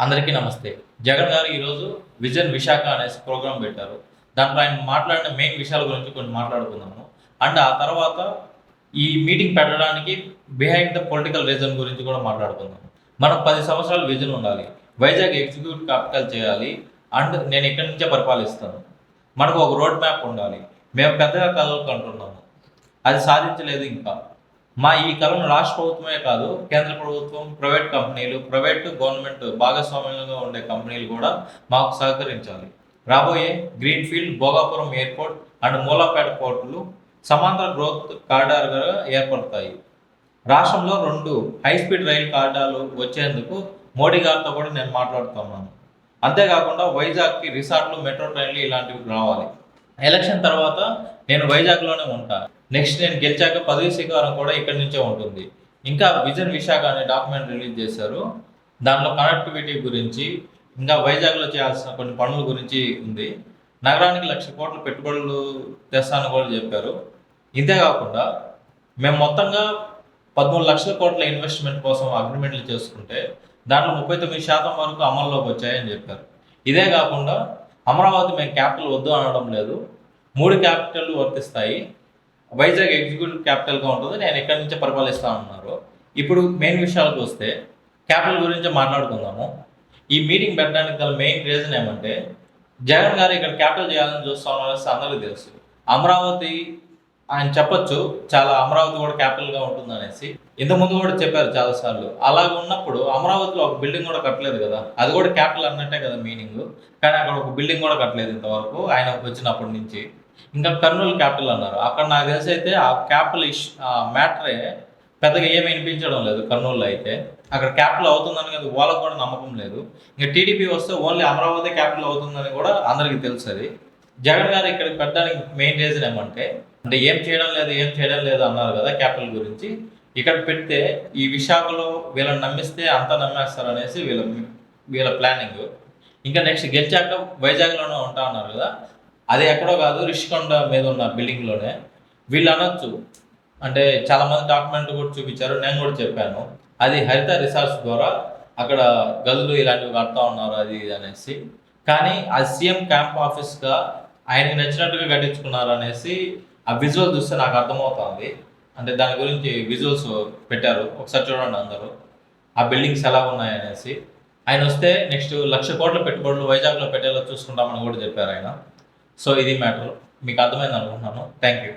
అందరికీ నమస్తే. జగన్ గారు ఈరోజు విజన్ విశాఖ అనేసి ప్రోగ్రామ్ పెట్టారు. దాంట్లో ఆయన మాట్లాడిన మెయిన్ విషయాల గురించి కొన్ని మాట్లాడుకుందాము. అండ్ ఆ తర్వాత ఈ మీటింగ్ పెట్టడానికి బిహైండ్ ద పొలిటికల్ రీజన్ గురించి కూడా మాట్లాడుకుందాం. మనం 10 సంవత్సరాలు విజన్ ఉండాలి. వైజాగ్ ఎగ్జిక్యూటివ్ క్యాపిటల్ చేయాలి. అండ్ నేను ఇక్కడి నుంచే పరిపాలిస్తాను. మనకు ఒక రోడ్ మ్యాప్ ఉండాలి. మేము పెద్దగా కలలు కంటున్నాము. అది సాధించలేదు ఇంకా. మా ఈ కళను రాష్ట్ర ప్రభుత్వమే కాదు, కేంద్ర ప్రభుత్వం, ప్రైవేట్ కంపెనీలు, ప్రైవేట్ గవర్నమెంట్ భాగస్వామ్యంగా ఉండే కంపెనీలు కూడా మాకు సహకరించాలి. రాబోయే greenfield, Bhogapuram airport and Mulapeta పోర్టులు సమాంతర గ్రోత్ కారిడార్గా ఏర్పడతాయి. రాష్ట్రంలో 2 హైస్పీడ్ రైలు కారిడార్లు వచ్చేందుకు మోడీ గారితో కూడా నేను మాట్లాడుతున్నాను. అంతేకాకుండా వైజాగ్కి రిసార్ట్లు, మెట్రో ట్రైన్లు ఇలాంటివి రావాలి. ఎలక్షన్ తర్వాత నేను వైజాగ్లోనే ఉంటాను. నెక్స్ట్ నేను గెలిచాక పదవి స్వీకారం కూడా ఇక్కడి నుంచే ఉంటుంది. ఇంకా విజన్ విశాఖ అనే డాక్యుమెంట్ రిలీజ్ చేశారు. దానిలో కనెక్టివిటీ గురించి, ఇంకా వైజాగ్లో చేయాల్సిన కొన్ని పనుల గురించి ఉంది. నగరానికి 1,00,000 కోట్ల పెట్టుబడులు తెస్తానని కూడా చెప్పారు. ఇంతేకాకుండా మేము మొత్తంగా 13 లక్షల కోట్ల ఇన్వెస్ట్మెంట్ కోసం అగ్రిమెంట్లు చేసుకుంటే దాంట్లో 39% వరకు అమల్లోకి వచ్చాయని చెప్పారు. ఇదే కాకుండా అమరావతి మేము క్యాపిటల్ వద్దు అనడం లేదు. 3 క్యాపిటల్లు వర్తిస్తాయి. వైజాగ్ ఎగ్జిక్యూటివ్ క్యాపిటల్గా ఉంటుంది. నేను ఎక్కడి నుంచే పరిపాలిస్తాను అన్నారు. ఇప్పుడు మెయిన్ విషయాలకు వస్తే క్యాపిటల్ గురించి మాట్లాడుకుందాము. ఈ మీటింగ్ పెట్టడానికి గల మెయిన్ రీజన్ ఏమంటే, జగన్ గారు ఇక్కడ క్యాపిటల్ చేయాలని చూస్తా ఉన్నారని అందరికీ తెలుసు. అమరావతి ఆయన చెప్పొచ్చు, చాలా అమరావతి కూడా క్యాపిటల్గా ఉంటుంది అనేసి. ఇంతకుముందు కూడా చెప్పారు చాలాసార్లు. అలాగ ఉన్నప్పుడు అమరావతిలో ఒక బిల్డింగ్ కూడా కట్టలేదు కదా, అది కూడా క్యాపిటల్ అన్నట్టే కదా మీనింగ్. కానీ అక్కడ ఒక బిల్డింగ్ కూడా కట్టలేదు ఇంతవరకు ఆయన వచ్చినప్పటి నుంచి. ఇంకా కర్నూలు క్యాపిటల్ అన్నారు. అక్కడ నాకు తెలిసి అయితే ఆ క్యాపిటల్ మ్యాటరే పెద్దగా ఏమి వినిపించడం లేదు. కర్నూలులో అయితే అక్కడ క్యాపిటల్ అవుతుందని కదా వాళ్ళకు కూడా నమ్మకం లేదు. ఇంకా టీడీపీ వస్తే ఓన్లీ అమరావతి క్యాపిటల్ అవుతుందని కూడా అందరికీ తెలుసు. అది జగన్ గారు ఇక్కడికి పెట్టడానికి మెయిన్ రీజన్ ఏమంటే, అంటే ఏం చేయడం లేదు అన్నారు కదా క్యాపిటల్ గురించి. ఇక్కడ పెడితే ఈ విశాఖలో వీళ్ళని నమ్మిస్తే అంతా నమ్మేస్తారు అనేసి వీళ్ళ ప్లానింగ్. ఇంకా నెక్స్ట్ గెలిచాక వైజాగ్లోనే ఉంటా అన్నారు కదా, అది ఎక్కడో కాదు, రిషికొండ మీద ఉన్న బిల్డింగ్లోనే. వీళ్ళు అనొచ్చు, అంటే చాలామంది డాక్యుమెంట్ కూడా చూపించారు, నేను కూడా చెప్పాను, అది హరిత రిసార్ట్స్ ద్వారా అక్కడ గదులు ఇలాంటివి కడతా ఉన్నారు అది ఇది అనేసి. కానీ అది సీఎం క్యాంప్ ఆఫీస్గా ఆయనకి నచ్చినట్టుగా కట్టించుకున్నారు అనేసి ఆ విజువల్ చూస్తే నాకు అర్థమవుతుంది. అంటే దాని గురించి విజువల్స్ పెట్టారు, ఒకసారి చూడండి అందరూ ఆ బిల్డింగ్స్ ఎలా ఉన్నాయనేసి. ఆయన వస్తే నెక్స్ట్ 1,00,000 కోట్ల పెట్టుబడులు వైజాగ్లో పెట్టేలా చూసుకుంటామని కూడా చెప్పారు ఆయన. సో ఇది మ్యాటర్. మీకు అర్థమైంది అనుకుంటున్నాను. Thank you.